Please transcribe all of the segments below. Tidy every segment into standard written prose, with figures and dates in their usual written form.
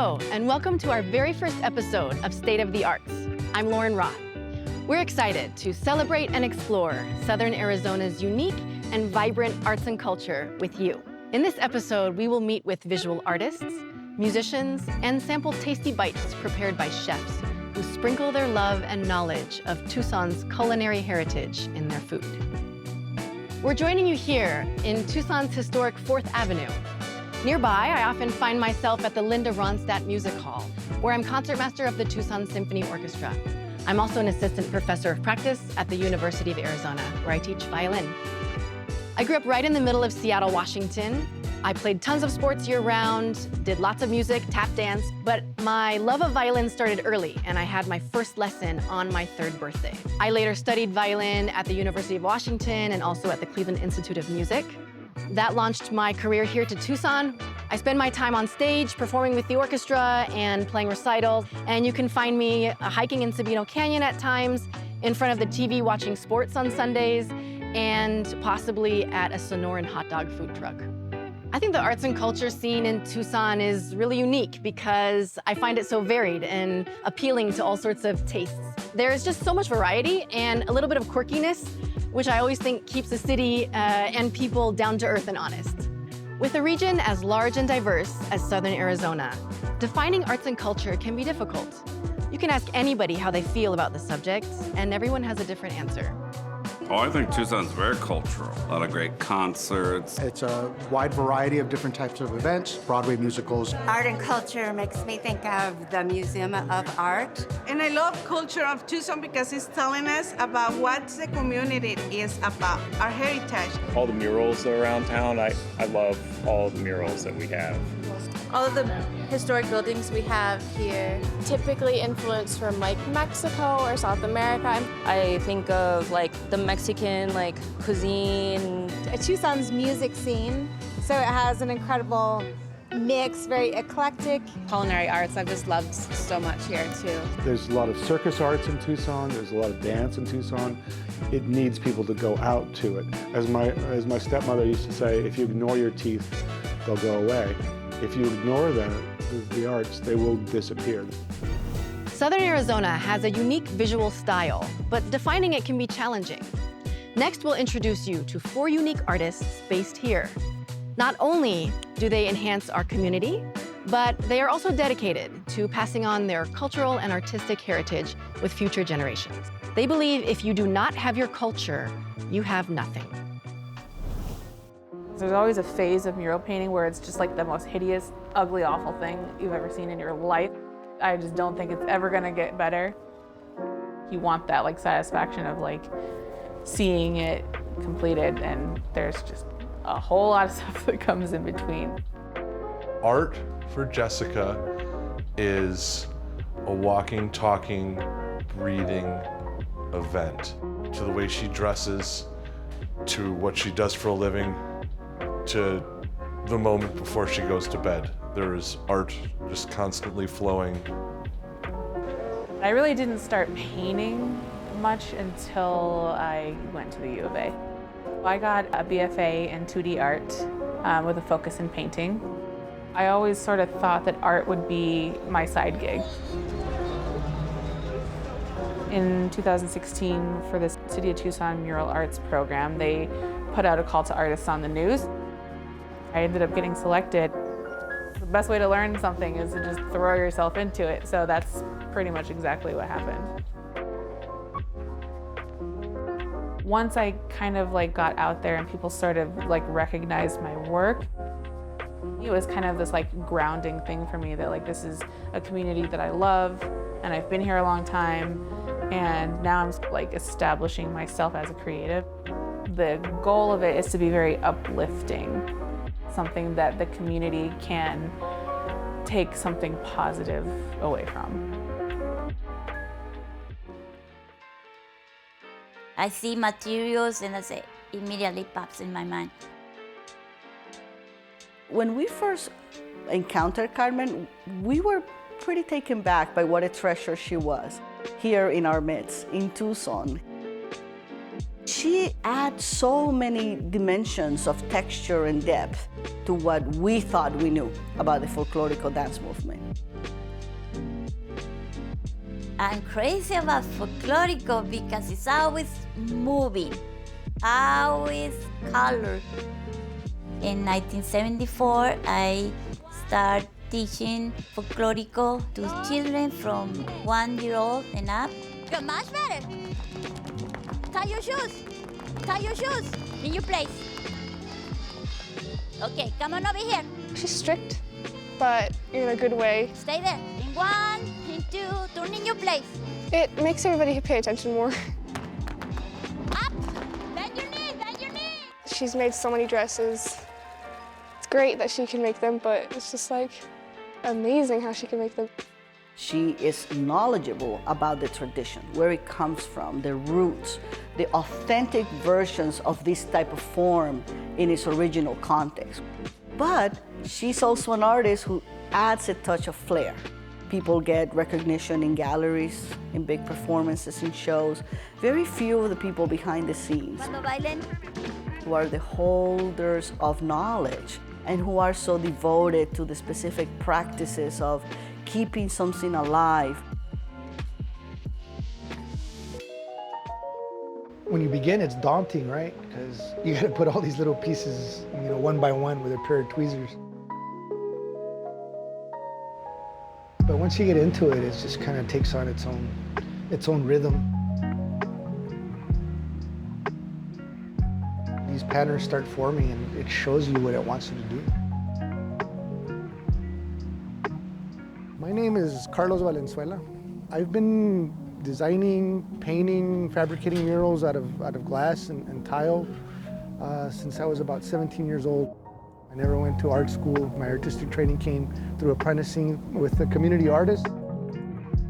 Hello, and welcome to our very first episode of State of the Arts. I'm Lauren Roth. We're excited to celebrate and explore Southern Arizona's unique and vibrant arts and culture with you. In this episode, we will meet with visual artists, musicians, and sample tasty bites prepared by chefs who sprinkle their love and knowledge of Tucson's culinary heritage in their food. We're joining you here in Tucson's historic 4th Avenue. Nearby, I often find myself at the Linda Ronstadt Music Hall, where I'm concertmaster of the Tucson Symphony Orchestra. I'm also an assistant professor of practice at the University of Arizona, where I teach violin. I grew up right in the middle of Seattle, Washington. I played tons of sports year-round, did lots of music, tap dance, but my love of violin started early, and I had my first lesson on my 3rd birthday. I later studied violin at the University of Washington and also at the Cleveland Institute of Music. That launched my career here to Tucson. I spend my time on stage performing with the orchestra and playing recitals, and you can find me hiking in Sabino Canyon at times, in front of the TV watching sports on Sundays, and possibly at a Sonoran hot dog food truck. I think the arts and culture scene in Tucson is really unique because I find it so varied and appealing to all sorts of tastes. There's just so much variety and a little bit of quirkiness, which I always think keeps the city and people down to earth and honest. With a region as large and diverse as Southern Arizona, defining arts and culture can be difficult. You can ask anybody how they feel about the subject, and everyone has a different answer. Oh, I think Tucson's very cultural. A lot of great concerts. It's a wide variety of different types of events, Broadway musicals. Art and culture makes me think of the Museum of Art. And I love culture of Tucson because it's telling us about what the community is about, our heritage. All the murals around town, I love all the murals that we have. All of the historic buildings we have here, typically influenced from like Mexico or South America. I think of like the Mexican cuisine. Tucson's music scene, so it has an incredible mix, very eclectic. Culinary arts, I've just loved so much here too. There's a lot of circus arts in Tucson, there's a lot of dance in Tucson. It needs people to go out to it. As my stepmother used to say, if you ignore your teeth, they'll go away. If you ignore the arts, they will disappear. Southern Arizona has a unique visual style, but defining it can be challenging. Next, we'll introduce you to 4 unique artists based here. Not only do they enhance our community, but they are also dedicated to passing on their cultural and artistic heritage with future generations. They believe if you do not have your culture, you have nothing. There's always a phase of mural painting where it's just like the most hideous, ugly, awful thing you've ever seen in your life. I just don't think it's ever gonna get better. You want that satisfaction of seeing it completed, and there's just a whole lot of stuff that comes in between. Art for Jessica is a walking, talking, breathing event. To the way she dresses, to what she does for a living, to the moment before she goes to bed. There is art just constantly flowing. I really didn't start painting much until I went to the U of A. I got a BFA in 2D art with a focus in painting. I always sort of thought that art would be my side gig. In 2016, for the City of Tucson Mural Arts program, they put out a call to artists on the news. I ended up getting selected. The best way to learn something is to just throw yourself into it, so that's pretty much exactly what happened. Once I kind of got out there and people sort of recognized my work, it was kind of this grounding thing for me that this is a community that I love and I've been here a long time, and now I'm establishing myself as a creative. The goal of it is to be very uplifting, something that the community can take something positive away from. I see materials and it immediately pops in my mind. When we first encountered Carmen, we were pretty taken back by what a treasure she was here in our midst, in Tucson. She adds so many dimensions of texture and depth to what we thought we knew about the folklorico dance movement. I'm crazy about folklorico because it's always moving, always color. In 1974, I started teaching folklorico to children from 1 year old and up. You're much better. Tie your shoes. Tie your shoes in your place. Okay, come on over here. She's strict, but in a good way. Stay there. In 1, in 2, turn in your place. It makes everybody pay attention more. Up. Bend your knee. Bend your knee. She's made so many dresses. It's great that she can make them, but it's just like amazing how she can make them. She is knowledgeable about the tradition, where it comes from, the roots, the authentic versions of this type of form in its original context. But she's also an artist who adds a touch of flair. People get recognition in galleries, in big performances, in shows. Very few of the people behind the scenes who are the holders of knowledge and who are so devoted to the specific practices of keeping something alive. When you begin, it's daunting, right? Because you got to put all these little pieces, one by one with a pair of tweezers. But once you get into it, it just kind of takes on its own rhythm. These patterns start forming, and it shows you what it wants you to do. My name is Carlos Valenzuela. I've been designing, painting, fabricating murals out of glass and tile since I was about 17 years old. I never went to art school. My artistic training came through apprenticing with the community artists.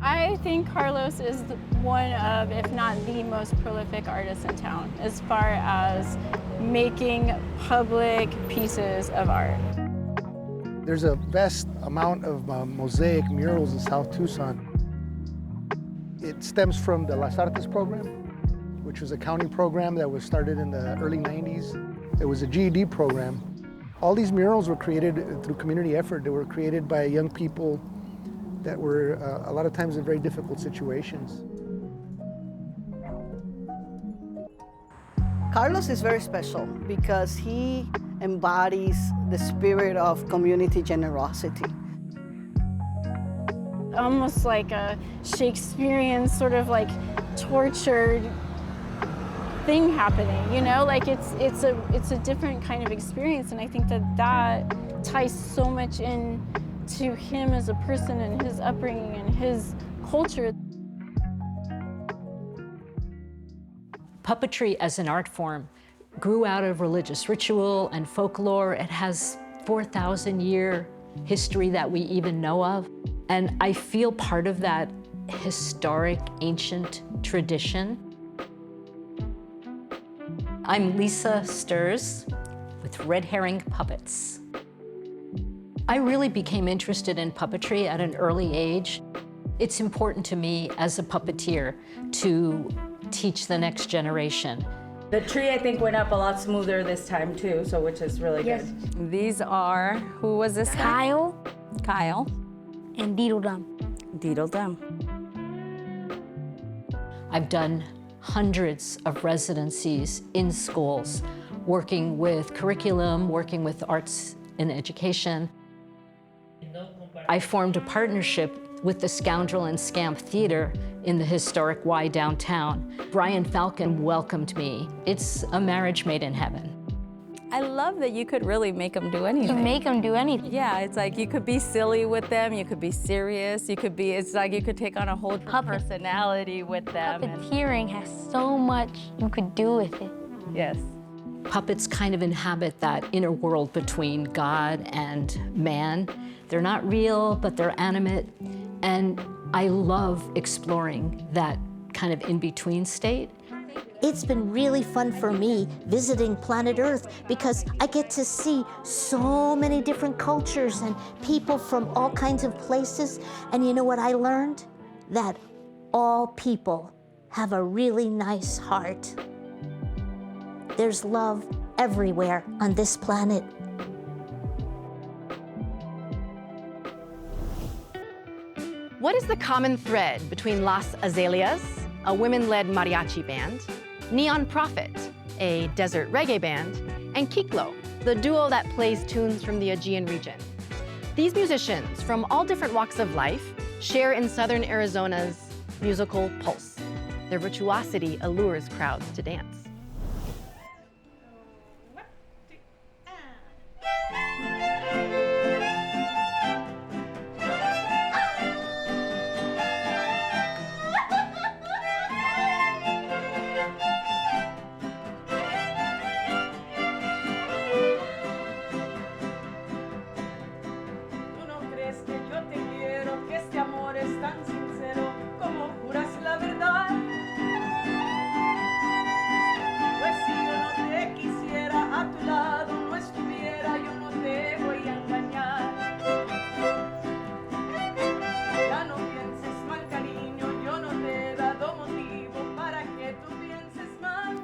I think Carlos is one of, if not the most prolific artist in town as far as making public pieces of art. There's a vast amount of mosaic murals in South Tucson. It stems from the Las Artes program, which was a county program that was started in the early 90s. It was a GED program. All these murals were created through community effort. They were created by young people that were a lot of times in very difficult situations. Carlos is very special because he embodies the spirit of community generosity. Almost like a Shakespearean sort of like tortured thing happening, you know? Like it's a different kind of experience, and I think that ties so much in to him as a person and his upbringing and his culture. Puppetry as an art form grew out of religious ritual and folklore. It has 4,000-year history that we even know of. And I feel part of that historic, ancient tradition. I'm Lisa Stirs with Red Herring Puppets. I really became interested in puppetry at an early age. It's important to me as a puppeteer to teach the next generation. The tree, I think, went up a lot smoother this time, too, so which is really good. These are, who was this guy? Kyle. And Deedle Dum. Deedle Dum. I've done hundreds of residencies in schools, working with curriculum, working with arts and education. I formed a partnership with the Scoundrel and Scamp Theater in the historic Y downtown. Brian Falcon welcomed me. It's a marriage made in heaven. I love that you could really make them do anything. You can make them do anything. Yeah, it's like you could be silly with them, you could be serious, it's like you could take on a whole personality with them. Puppeteering has so much you could do with it. Yes. Puppets kind of inhabit that inner world between God and man. They're not real, but they're animate. And I love exploring that kind of in-between state. It's been really fun for me visiting planet Earth because I get to see so many different cultures and people from all kinds of places. And you know what I learned? That all people have a really nice heart. There's love everywhere on this planet. What is the common thread between Las Azaleas, a women-led mariachi band, Neon Prophet, a desert reggae band, and Kiklo, the duo that plays tunes from the Aegean region? These musicians from all different walks of life share in southern Arizona's musical pulse. Their virtuosity allures crowds to dance.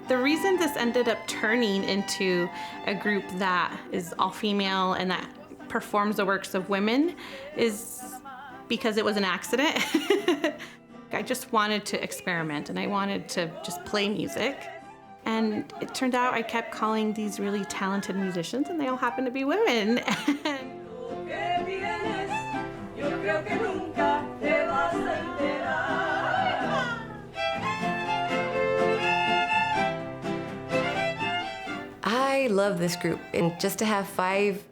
The reason this ended up turning into a group that is all female and that performs the works of women is because it was an accident. I just wanted to experiment and I wanted to just play music. And it turned out I kept calling these really talented musicians and they all happened to be women. I love this group, and just to have 5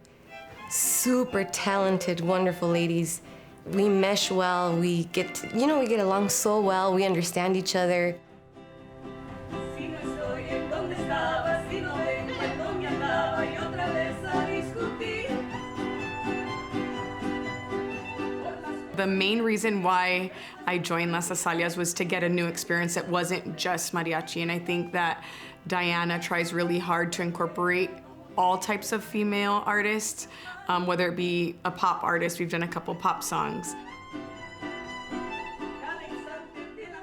super talented, wonderful ladies, we mesh well, we get along so well, we understand each other. The main reason why I joined Las Azaleas was to get a new experience that wasn't just mariachi, and I think that Diana tries really hard to incorporate all types of female artists, whether it be a pop artist, we've done a couple pop songs.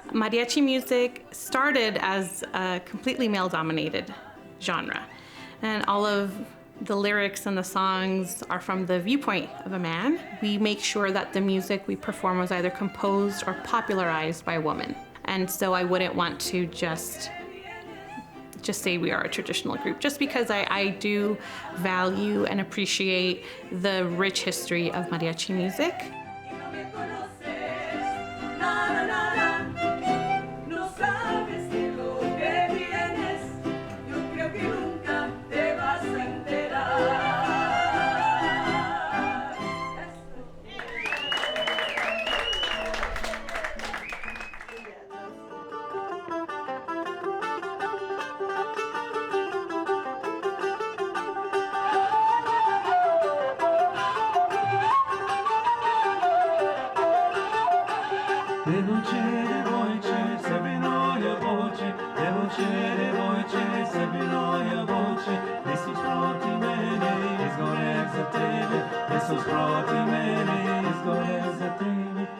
Mariachi music started as a completely male-dominated genre, and all of the lyrics and the songs are from the viewpoint of a man. We make sure that the music we perform was either composed or popularized by a woman. And so I wouldn't want to just say we are a traditional group, just because I do value and appreciate the rich history of mariachi music.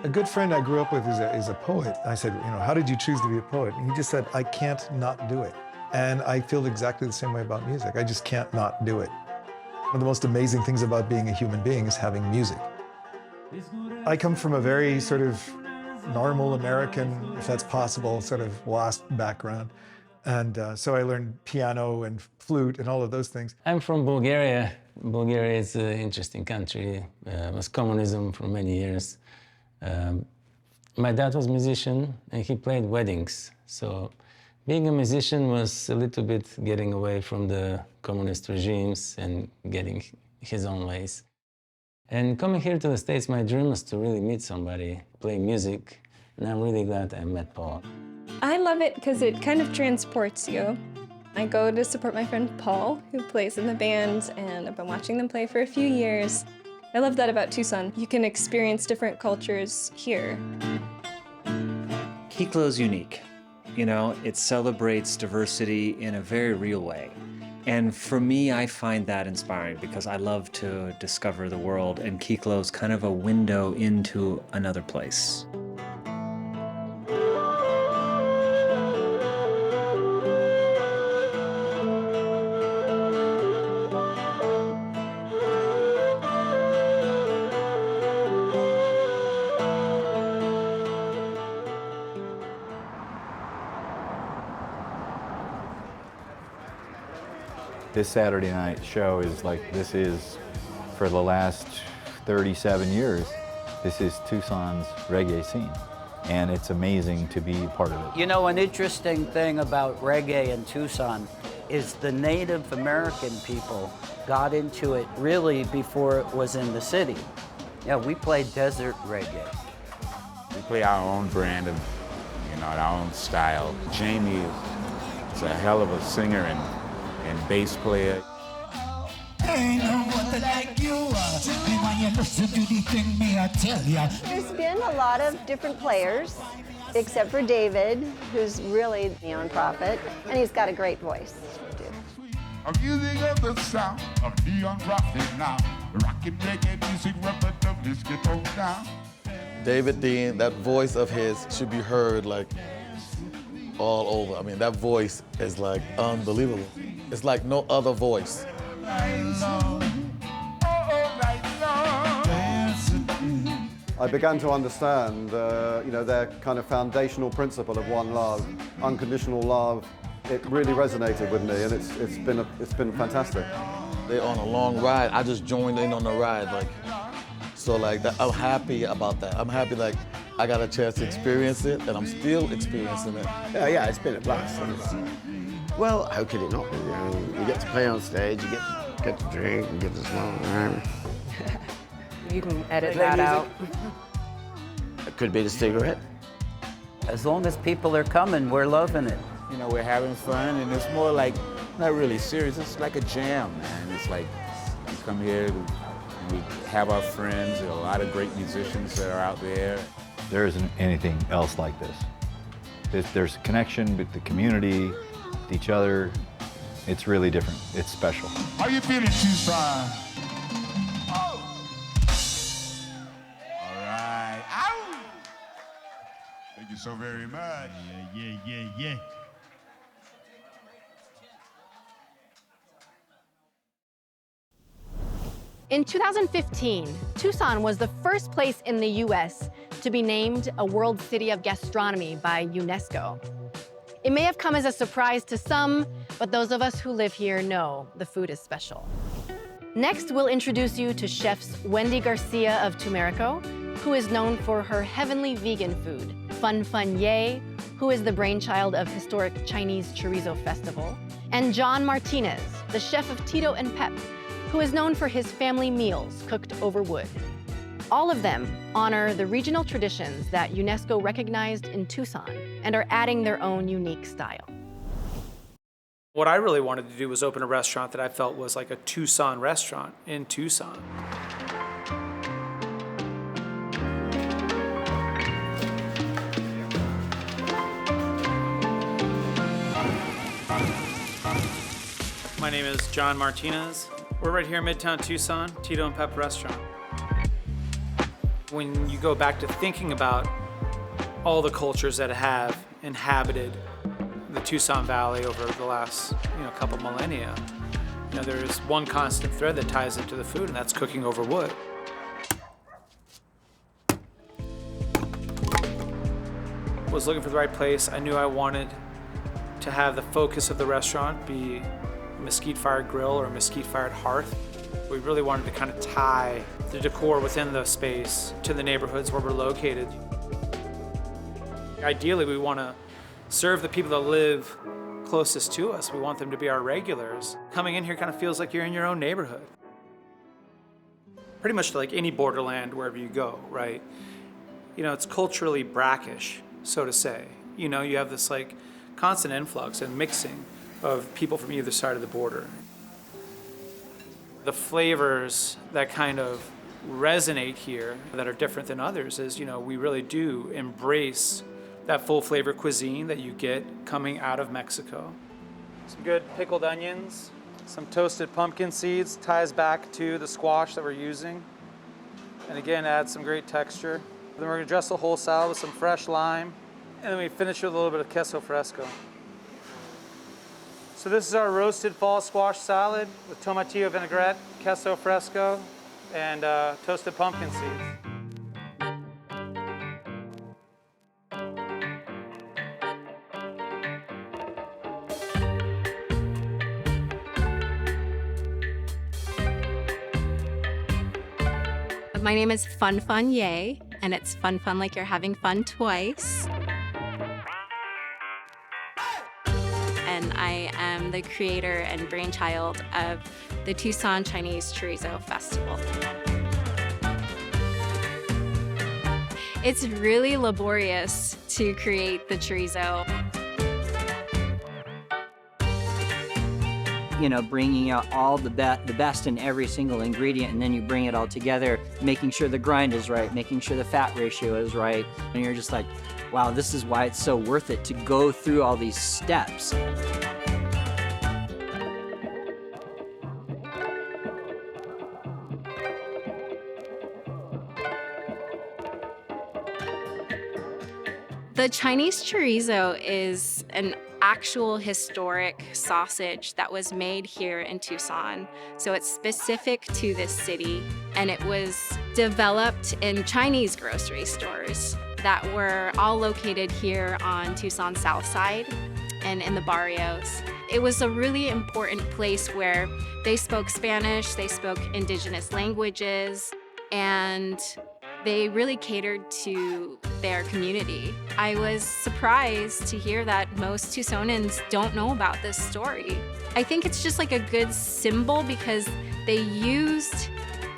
A good friend I grew up with is a poet. I said, how did you choose to be a poet? And he just said, I can't not do it. And I feel exactly the same way about music. I just can't not do it. One of the most amazing things about being a human being is having music. I come from a very sort of normal American, if that's possible, sort of WASP background. And so I learned piano and flute and all of those things. I'm from Bulgaria. Bulgaria is an interesting country. It was communism for many years. My dad was a musician and he played weddings. So being a musician was a little bit getting away from the communist regimes and getting his own ways. And coming here to the States, my dream was to really meet somebody, play music, and I'm really glad I met Paul. I love it because it kind of transports you. I go to support my friend Paul, who plays in the band, and I've been watching them play for a few years. I love that about Tucson. You can experience different cultures here. Kiklo's unique. It celebrates diversity in a very real way. And for me, I find that inspiring because I love to discover the world, and Kiklo's kind of a window into another place. This Saturday night show is like, this is, for the last 37 years, this is Tucson's reggae scene. And it's amazing to be part of it. You know, an interesting thing about reggae in Tucson is the Native American people got into it really before it was in the city. Yeah, we play desert reggae. We play our own brand of, our own style. Jamie is a hell of a singer and bass player. There's been a lot of different players, except for David, who's really the neon prophet, and he's got a great voice. I'm using up the sound of neon prophet now. Rockin' reggae music, repetitive, let's get on down. David Dean, that voice of his should be heard like all over. I mean, that voice is like unbelievable. It's like no other voice. I began to understand, their kind of foundational principle of one love, unconditional love. It really resonated with me, and it's been fantastic. They're on a long ride. I just joined in on the ride, I'm happy about that. I'm happy I got a chance to experience it, and I'm still experiencing it. Yeah, it's been a blast. Well, how could it not be? You get to play on stage, you get to drink, and get to smoke around. You can edit that out. It could be the cigarette. As long as people are coming, we're loving it. We're having fun, and it's more like, not really serious, it's like a jam, man. It's like, we come here, and we have our friends, there are a lot of great musicians that are out there. There isn't anything else like this. There's a connection with the community, with each other. It's really different. It's special. How you feeling, Tucson? Oh. All right. Ow! Thank you so very much. Yeah. In 2015, Tucson was the first place in the US to be named a World City of Gastronomy by UNESCO. It may have come as a surprise to some, but those of us who live here know the food is special. Next, we'll introduce you to chefs Wendy Garcia of Tumerico, who is known for her heavenly vegan food, Fun Fun Ye, who is the brainchild of historic Chinese Chorizo Festival, and John Martinez, the chef of Tito and Pep, who is known for his family meals cooked over wood. All of them honor the regional traditions that UNESCO recognized in Tucson and are adding their own unique style. What I really wanted to do was open a restaurant that I felt was like a Tucson restaurant in Tucson. My name is John Martinez. We're right here in Midtown Tucson, Tito and Pep restaurant. When you go back to thinking about all the cultures that have inhabited the Tucson Valley over the last couple millennia, there's one constant thread that ties into the food, and that's cooking over wood. Was looking for the right place. I knew I wanted to have the focus of the restaurant be a mesquite-fired grill or a mesquite-fired hearth. We really wanted to kind of tie the decor within the space to the neighborhoods where we're located. Ideally, we want to serve the people that live closest to us. We want them to be our regulars. Coming in here kind of feels like you're in your own neighborhood. Pretty much like any borderland wherever you go, right? It's culturally brackish, so to say. You have this constant influx and mixing of people from either side of the border. The flavors that kind of resonate here that are different than others is, we really do embrace that full flavor cuisine that you get coming out of Mexico. Some good pickled onions, some toasted pumpkin seeds, ties back to the squash that we're using. And again, adds some great texture. Then we're gonna dress the whole salad with some fresh lime. And then we finish with a little bit of queso fresco. So this is our roasted fall squash salad with tomatillo vinaigrette, queso fresco, and toasted pumpkin seeds. My name is Fun Fun Yay, and it's fun fun like you're having fun twice. And I am the creator and brainchild of the Tucson Chinese Chorizo Festival. It's really laborious to create the chorizo. You know, bringing out all the best in every single ingredient, and then you bring it all together, making sure the grind is right, making sure the fat ratio is right, and you're just like, wow, this is why it's so worth it to go through all these steps. The Chinese chorizo is an actual historic sausage that was made here in Tucson. So it's specific to this city, and it was developed in Chinese grocery stores that were all located here on Tucson's south side and in the barrios. It was a really important place where they spoke Spanish, they spoke indigenous languages, and they really catered to their community. I was surprised to hear that most Tucsonans don't know about this story. I think it's just like a good symbol because they used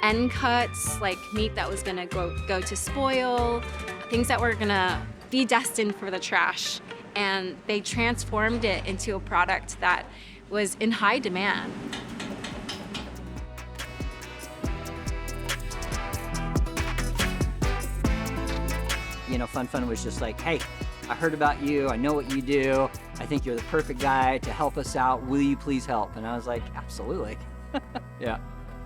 end cuts, like meat that was gonna go to spoil, things that were gonna be destined for the trash, and they transformed it into a product that was in high demand. You know, Fun Fun was just like, hey, I heard about you, I know what you do, I think you're the perfect guy to help us out, will you please help? And I was like, absolutely. Yeah.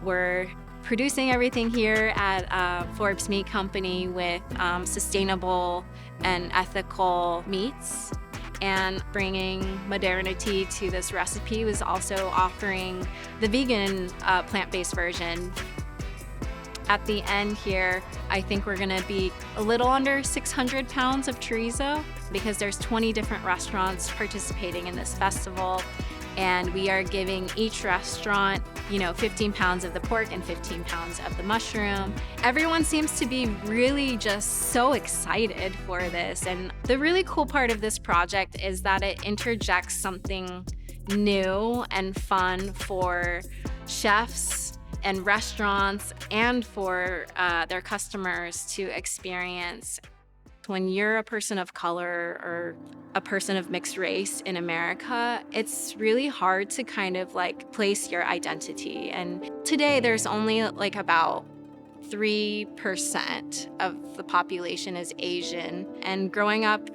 We're producing everything here at ArtZ Meet company with sustainable and ethical meats, and bringing modernity to this recipe was also offering the vegan plant-based version. At the end here, I think we're gonna be a little under 600 pounds of chorizo because there's 20 different restaurants participating in this festival, and we are giving each restaurant, 15 pounds of the pork and 15 pounds of the mushroom. Everyone seems to be really just so excited for this, and the really cool part of this project is that it interjects something new and fun for chefs and restaurants and for their customers to experience. When you're a person of color or a person of mixed race in America, it's really hard to kind of like place your identity. And today there's only like about 3% of the population is Asian. And growing up,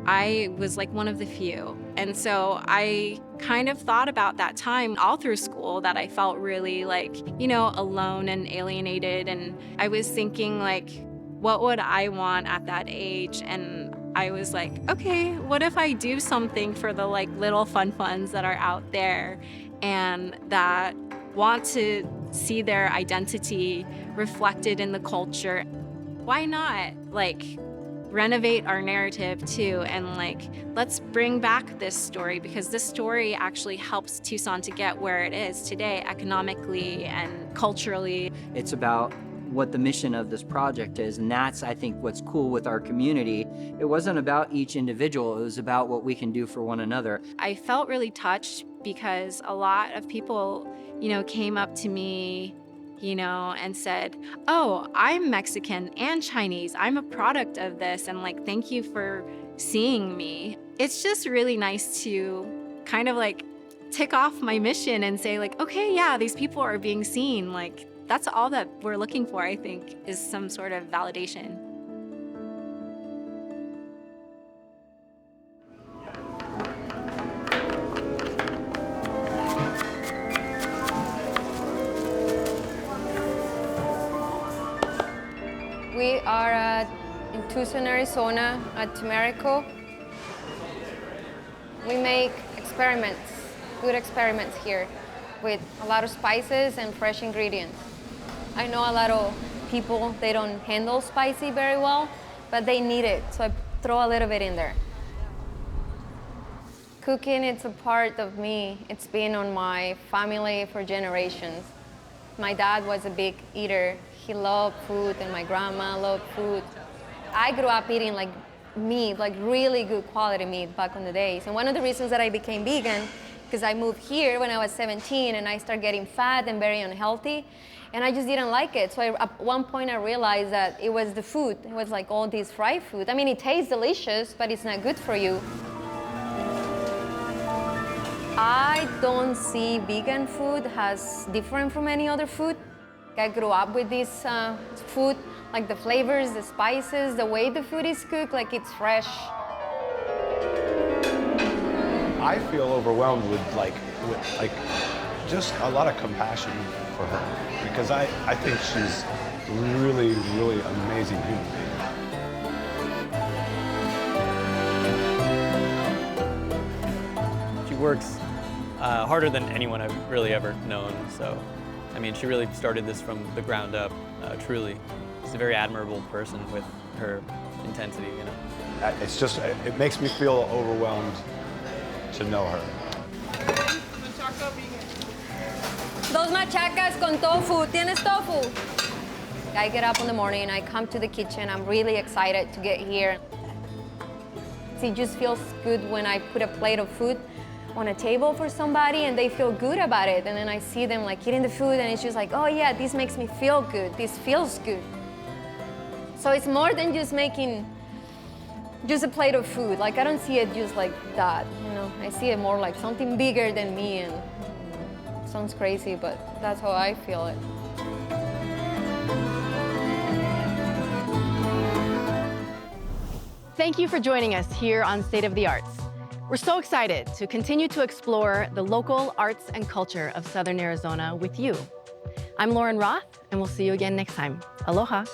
I was like one of the few. And so I kind of thought about that time all through school that I felt really like, alone and alienated. And I was thinking like, what would I want at that age? And I was like, okay, what if I do something for the like little fun funs that are out there and that want to see their identity reflected in the culture? Why not renovate our narrative too, and let's bring back this story, because this story actually helps Tucson to get where it is today economically and culturally. It's about what the mission of this project is, and that's, I think, what's cool with our community. It wasn't about each individual, it was about what we can do for one another. I felt really touched because a lot of people, came up to me, and said, oh, I'm Mexican and Chinese. I'm a product of this, and thank you for seeing me. It's just really nice to kind of tick off my mission and say okay, yeah, these people are being seen. That's all that we're looking for, I think, is some sort of validation. We are in Tucson, Arizona at Temerico. We make experiments, good experiments here with a lot of spices and fresh ingredients. I know a lot of people, they don't handle spicy very well, but they need it, so I throw a little bit in there. Cooking, it's a part of me. It's been on my family for generations. My dad was a big eater. He loved food, and my grandma loved food. I grew up eating like meat, like really good quality meat back in the days. And one of the reasons that I became vegan, because I moved here when I was 17 and I started getting fat and very unhealthy, and I just didn't like it. So at one point I realized that it was the food. It was like all this fried food. I mean, it tastes delicious, but it's not good for you. I don't see vegan food as different from any other food. I grew up with this food, like the flavors, the spices, the way the food is cooked, like it's fresh. I feel overwhelmed with just a lot of compassion for her, because I think she's really, really amazing human being. She works harder than anyone I've really ever known. So, I mean, she really started this from the ground up, truly. She's a very admirable person with her intensity, you know. It's just, it makes me feel overwhelmed to know her. Dos machacas con tofu. ¿Tienes tofu? I get up in the morning, I come to the kitchen, I'm really excited to get here. It just feels good when I put a plate of food on a table for somebody and they feel good about it. And then I see them like eating the food and it's just like, oh yeah, this makes me feel good. This feels good. So it's more than just making just a plate of food. Like I don't see it just like that, you know. I see it more like something bigger than me, and sounds crazy, but that's how I feel it. Thank you for joining us here on State of the Arts. We're so excited to continue to explore the local arts and culture of Southern Arizona with you. I'm Lauren Roth, and we'll see you again next time. Aloha.